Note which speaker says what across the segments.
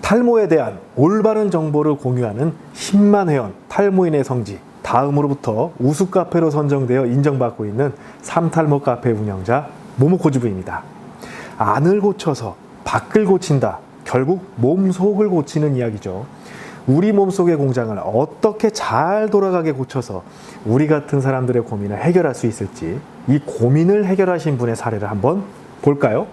Speaker 1: 탈모에 대한 올바른 정보를 공유하는 10만 회원 탈모인의 성지, 다음으로부터 우수 카페로 선정되어 인정받고 있는 삼탈모 카페 운영자 모모코즈부입니다. 안을 고쳐서 밖을 고친다. 결국 몸속을 고치는 이야기죠. 우리 몸속의 공장을 어떻게 잘 돌아가게 고쳐서 우리 같은 사람들의 고민을 해결할 수 있을지, 이 고민을 해결하신 분의 사례를 한번 볼까요?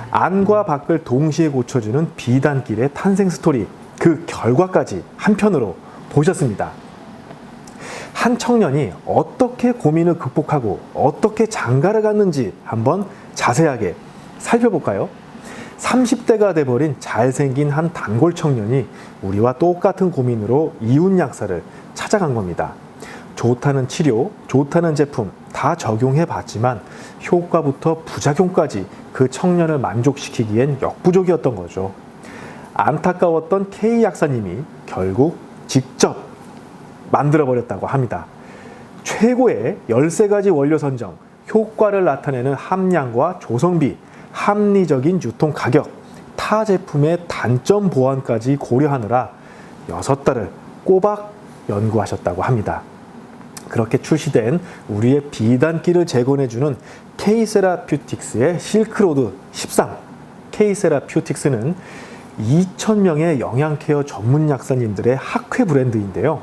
Speaker 1: 안과 밖을 동시에 고쳐주는 비단길의 탄생 스토리, 그 결과까지 한편으로 보셨습니다. 한 청년이 어떻게 고민을 극복하고 어떻게 장가를 갔는지 한번 자세하게 살펴볼까요? 30대가 돼버린 잘생긴 한 단골 청년이 우리와 똑같은 고민으로 이웃 약사를 찾아간 겁니다. 좋다는 치료, 좋다는 제품 다 적용해 봤지만 효과부터 부작용까지 그 청년을 만족시키기엔 역부족이었던 거죠. 안타까웠던 K 약사님이 결국 직접 만들어버렸다고 합니다. 최고의 13가지 원료 선정, 효과를 나타내는 함량과 조성비, 합리적인 유통 가격, 타 제품의 단점 보완까지 고려하느라 6달을 꼬박 연구하셨다고 합니다. 그렇게 출시된 우리의 비단기를 재건해주는 K-세라퓨틱스의 실크로드 13. K-세라퓨틱스는 2,000명의 영양케어 전문 약사님들의 학회 브랜드인데요.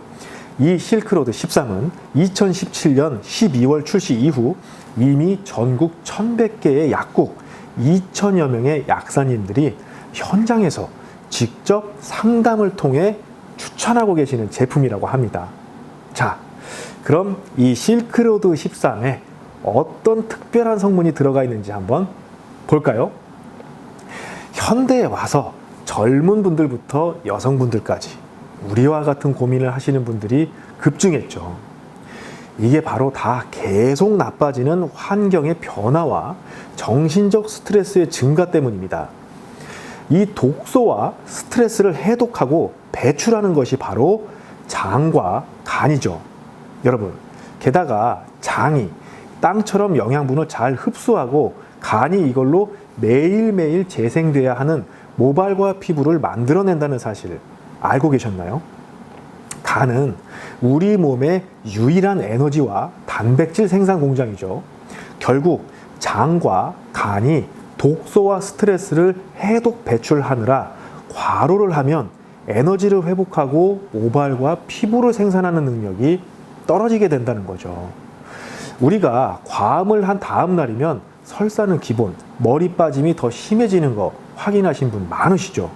Speaker 1: 이 실크로드 13은 2017년 12월 출시 이후 이미 전국 1,100개의 약국 2,000여 명의 약사님들이 현장에서 직접 상담을 통해 추천하고 계시는 제품이라고 합니다. 자, 그럼 이 실크로드 13에 어떤 특별한 성분이 들어가 있는지 한번 볼까요? 현대에 와서 젊은 분들부터 여성분들까지 우리와 같은 고민을 하시는 분들이 급증했죠. 이게 바로 다 계속 나빠지는 환경의 변화와 정신적 스트레스의 증가 때문입니다. 이 독소와 스트레스를 해독하고 배출하는 것이 바로 장과 간이죠. 여러분, 게다가 장이 땅처럼 영양분을 잘 흡수하고 간이 이걸로 매일매일 재생돼야 하는 모발과 피부를 만들어낸다는 사실을 알고 계셨나요? 간은 우리 몸의 유일한 에너지와 단백질 생산 공장이죠. 결국 장과 간이 독소와 스트레스를 해독 배출하느라 과로를 하면 에너지를 회복하고 모발과 피부를 생산하는 능력이 떨어지게 된다는 거죠. 우리가 과음을 한 다음 날이면 설사는 기본, 머리 빠짐이 더 심해지는 거 확인하신 분 많으시죠?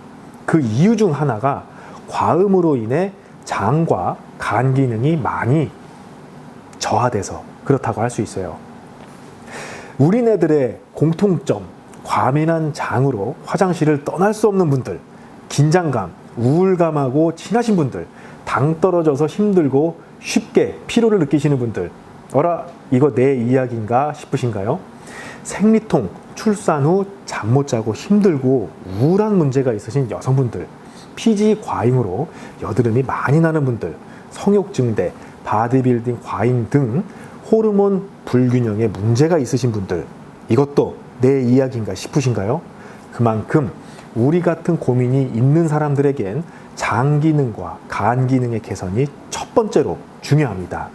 Speaker 1: 그 이유 중 하나가 과음으로 인해 장과 간 기능이 많이 저하돼서 그렇다고 할 수 있어요. 우리네들의 공통점, 과민한 장으로 화장실을 떠날 수 없는 분들, 긴장감, 우울감하고 친하신 분들, 당 떨어져서 힘들고 쉽게 피로를 느끼시는 분들, 어라, 이거 내 이야기인가 싶으신가요? 생리통, 출산 후 잠 못 자고 힘들고 우울한 문제가 있으신 여성분들, 피지 과잉으로 여드름이 많이 나는 분들, 성욕증대, 바디빌딩 과잉 등 호르몬 불균형에 문제가 있으신 분들, 이것도 내 이야기인가 싶으신가요? 그만큼 우리 같은 고민이 있는 사람들에겐 장 기능과 간 기능의 개선이 첫 번째로 중요합니다.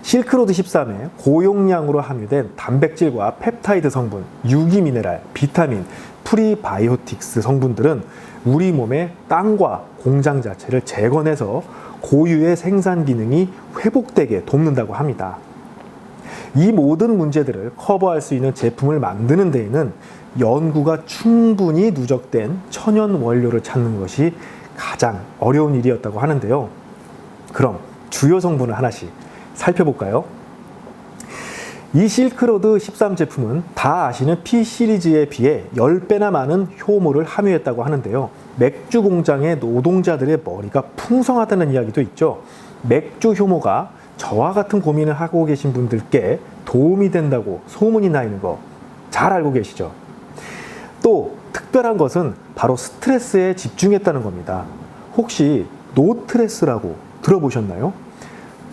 Speaker 1: 실크로드 13에 고용량으로 함유된 단백질과 펩타이드 성분, 유기미네랄, 비타민, 프리바이오틱스 성분들은 우리 몸의 땅과 공장 자체를 재건해서 고유의 생산 기능이 회복되게 돕는다고 합니다. 이 모든 문제들을 커버할 수 있는 제품을 만드는 데에는 연구가 충분히 누적된 천연 원료를 찾는 것이 가장 어려운 일이었다고 하는데요. 그럼 주요 성분을 하나씩 살펴볼까요? 이 실크로드 13 제품은 다 아시는 P 시리즈에 비해 10배나 많은 효모를 함유했다고 하는데요. 맥주 공장의 노동자들의 머리가 풍성하다는 이야기도 있죠. 맥주 효모가 저와 같은 고민을 하고 계신 분들께 도움이 된다고 소문이 나 있는 거 잘 알고 계시죠? 또 특별한 것은 바로 스트레스에 집중했다는 겁니다. 혹시 노트레스라고 들어보셨나요?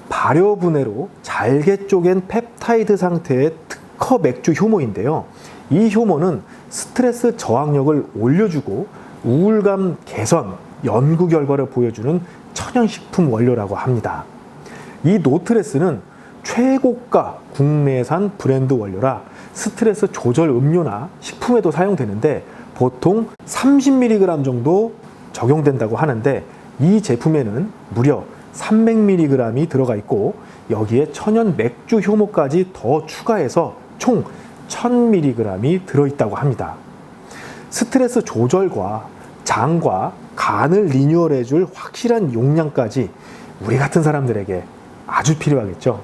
Speaker 1: 발효분해로 잘게 쪼갠 펩타이드 상태의 특허 맥주 효모인데요. 이 효모는 스트레스 저항력을 올려주고 우울감 개선 연구 결과를 보여주는 천연식품 원료라고 합니다. 이 노트레스는 최고가 국내산 브랜드 원료라 스트레스 조절 음료나 식품에도 사용되는데 보통 30mg 정도 적용된다고 하는데 이 제품에는 무려 300mg이 들어가 있고 여기에 천연 맥주 효모까지 더 추가해서 총 1000mg이 들어있다고 합니다. 스트레스 조절과 장과 간을 리뉴얼해줄 확실한 용량까지 우리 같은 사람들에게 아주 필요하겠죠.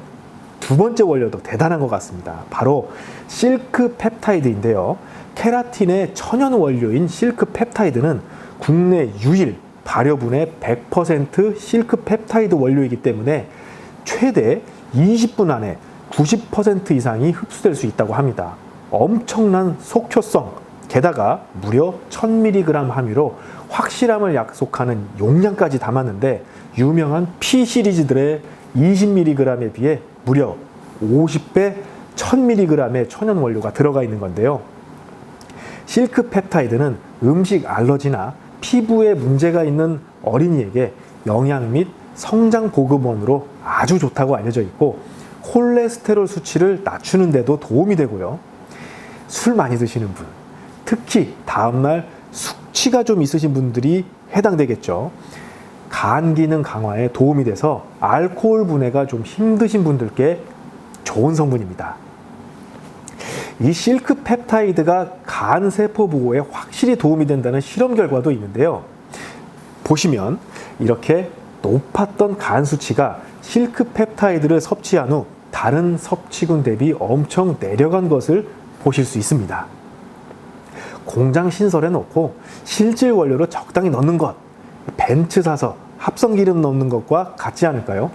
Speaker 1: 두 번째 원료도 대단한 것 같습니다. 바로 실크 펩타이드인데요. 케라틴의 천연 원료인 실크 펩타이드는 국내 유일 발효분해 100% 실크 펩타이드 원료이기 때문에 최대 20분 안에 90% 이상이 흡수될 수 있다고 합니다. 엄청난 속효성, 게다가 무려 1000mg 함유로 확실함을 약속하는 용량까지 담았는데 유명한 P 시리즈들의 20mg에 비해 무려 50배 1000mg의 천연 원료가 들어가 있는 건데요. 실크 펩타이드는 음식 알러지나 피부에 문제가 있는 어린이에게 영양 및 성장 보급원으로 아주 좋다고 알려져 있고 콜레스테롤 수치를 낮추는 데도 도움이 되고요. 술 많이 드시는 분, 특히 다음날 숙취가 좀 있으신 분들이 해당되겠죠. 간 기능 강화에 도움이 돼서 알코올 분해가 좀 힘드신 분들께 좋은 성분입니다. 이 실크 펩타이드가 간 세포 보호에 확실히 도움이 된다는 실험 결과도 있는데요. 보시면 이렇게 높았던 간 수치가 실크 펩타이드를 섭취한 후 다른 섭취군 대비 엄청 내려간 것을 보실 수 있습니다. 공장 신설해 놓고 실질 원료로 적당히 넣는 것, 벤츠 사서 합성 기름 넣는 것과 같지 않을까요?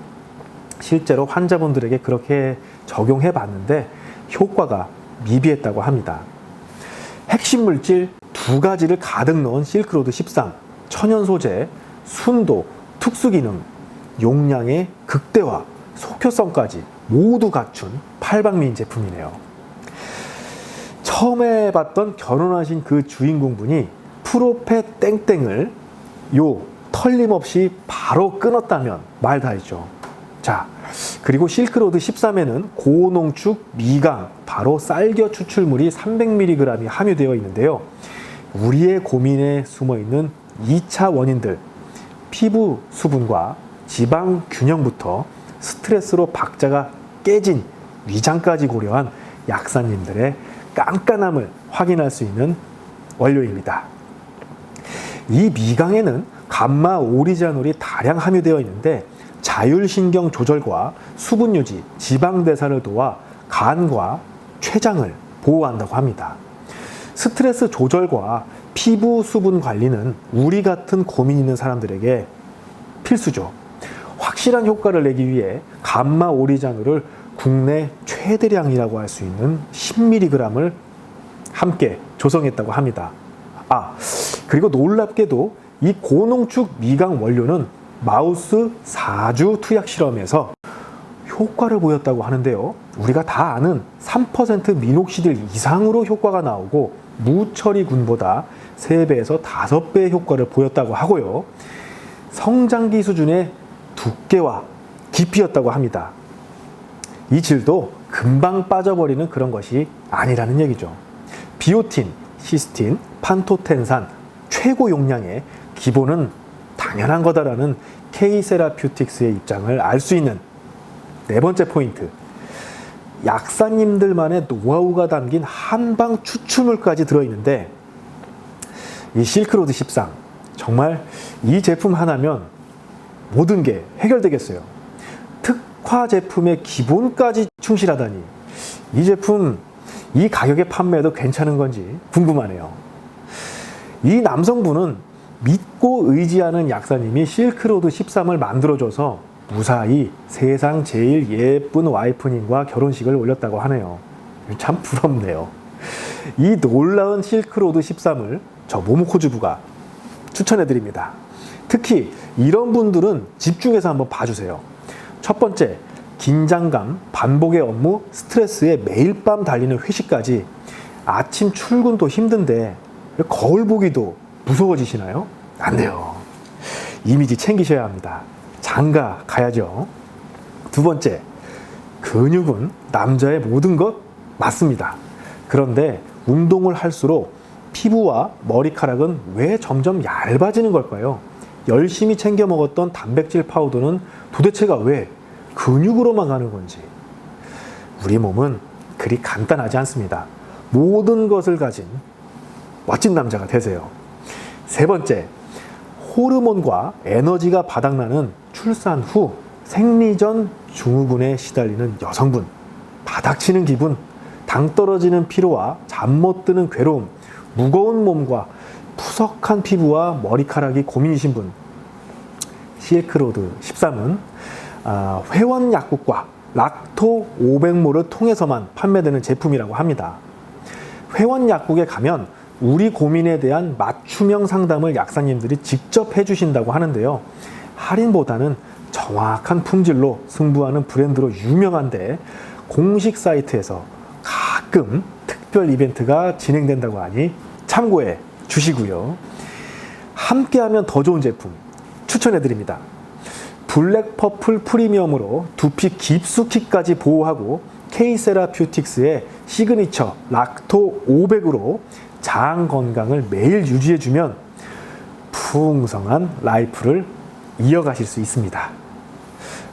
Speaker 1: 실제로 환자분들에게 그렇게 적용해 봤는데 효과가 미비했다고 합니다. 핵심 물질 두 가지를 가득 넣은 실크로드 13, 천연 소재, 순도, 특수 기능, 용량의 극대화, 속효성까지 모두 갖춘 팔방미인 제품이네요. 처음에 봤던 결혼하신 그 주인공분이 프로페 땡땡을 요 털림없이 바로 끊었다면 말 다 했죠. 자, 그리고 실크로드 13에는 고농축 미강, 바로 쌀겨 추출물이 300mg이 함유되어 있는데요. 우리의 고민에 숨어있는 2차 원인들, 피부 수분과 지방 균형부터 스트레스로 박자가 깨진 위장까지 고려한 약사님들의 깐깐함을 확인할 수 있는 원료입니다. 이 미강에는 감마 오리자놀이 다량 함유되어 있는데 자율신경 조절과 수분 유지, 지방 대사를 도와 간과 췌장을 보호한다고 합니다. 스트레스 조절과 피부 수분 관리는 우리 같은 고민 있는 사람들에게 필수죠. 확실한 효과를 내기 위해 감마 오리자놀을 국내 최대량이라고 할 수 있는 10mg을 함께 조성했다고 합니다. 그리고 놀랍게도 이 고농축 미강 원료는 마우스 4주 투약 실험에서 효과를 보였다고 하는데요. 우리가 다 아는 3% 미녹시딜 이상으로 효과가 나오고 무처리군보다 3배에서 5배의 효과를 보였다고 하고요. 성장기 수준의 두께와 깊이였다고 합니다. 이 질도 금방 빠져버리는 그런 것이 아니라는 얘기죠. 비오틴, 시스틴, 판토텐산 최고 용량의 기본은 당연한 거다라는 K-세라퓨틱스의 입장을 알 수 있는 네 번째 포인트. 약사님들만의 노하우가 담긴 한방 추출물까지 들어있는데 이 실크로드 13 정말 이 제품 하나면 모든 게 해결되겠어요. 특화 제품의 기본까지 충실하다니 이 제품 이 가격에 판매해도 괜찮은 건지 궁금하네요. 이 남성분은 믿고 의지하는 약사님이 실크로드 13을 만들어줘서 무사히 세상 제일 예쁜 와이프님과 결혼식을 올렸다고 하네요. 참 부럽네요. 이 놀라운 실크로드 13을 저 모모코즈부가 추천해드립니다. 특히 이런 분들은 집중해서 한번 봐주세요. 첫 번째, 긴장감, 반복의 업무, 스트레스에 매일 밤 달리는 회식까지 아침 출근도 힘든데 거울 보기도 무서워지시나요? 안 돼요. 이미지 챙기셔야 합니다. 장가 가야죠. 두 번째, 근육은 남자의 모든 것 맞습니다. 그런데 운동을 할수록 피부와 머리카락은 왜 점점 얇아지는 걸까요? 열심히 챙겨 먹었던 단백질 파우더는 도대체가 왜 근육으로만 가는 건지. 우리 몸은 그리 간단하지 않습니다. 모든 것을 가진 멋진 남자가 되세요. 세 번째, 호르몬과 에너지가 바닥나는 출산 후 생리전 증후군에 시달리는 여성분, 바닥치는 기분, 당 떨어지는 피로와 잠 못 드는 괴로움, 무거운 몸과 푸석한 피부와 머리카락이 고민이신 분, 실크로드 13은 회원 약국과 락토 500몰을 통해서만 판매되는 제품이라고 합니다. 회원 약국에 가면 우리 고민에 대한 맞춤형 상담을 약사님들이 직접 해주신다고 하는데요. 할인보다는 정확한 품질로 승부하는 브랜드로 유명한데 공식 사이트에서 가끔 특별 이벤트가 진행된다고 하니 참고해 주시고요. 함께하면 더 좋은 제품 추천해드립니다. 블랙 퍼플 프리미엄으로 두피 깊숙이까지 보호하고 K-세라퓨틱스의 시그니처 락토 500으로 장 건강을 매일 유지해주면 풍성한 라이프를 이어가실 수 있습니다.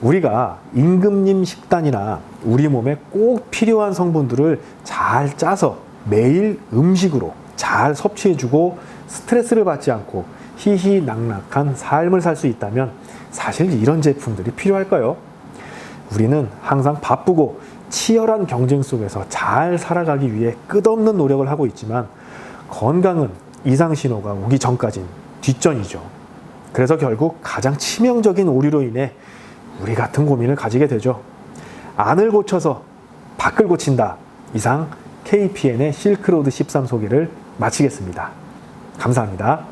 Speaker 1: 우리가 임금님 식단이나 우리 몸에 꼭 필요한 성분들을 잘 짜서 매일 음식으로 잘 섭취해주고 스트레스를 받지 않고 희희낙낙한 삶을 살 수 있다면 사실 이런 제품들이 필요할까요? 우리는 항상 바쁘고 치열한 경쟁 속에서 잘 살아가기 위해 끝없는 노력을 하고 있지만 건강은 이상 신호가 오기 전까진 뒷전이죠. 그래서 결국 가장 치명적인 오류로 인해 우리 같은 고민을 가지게 되죠. 안을 고쳐서 밖을 고친다. 이상 KPN의 실크로드 13 소개를 마치겠습니다. 감사합니다.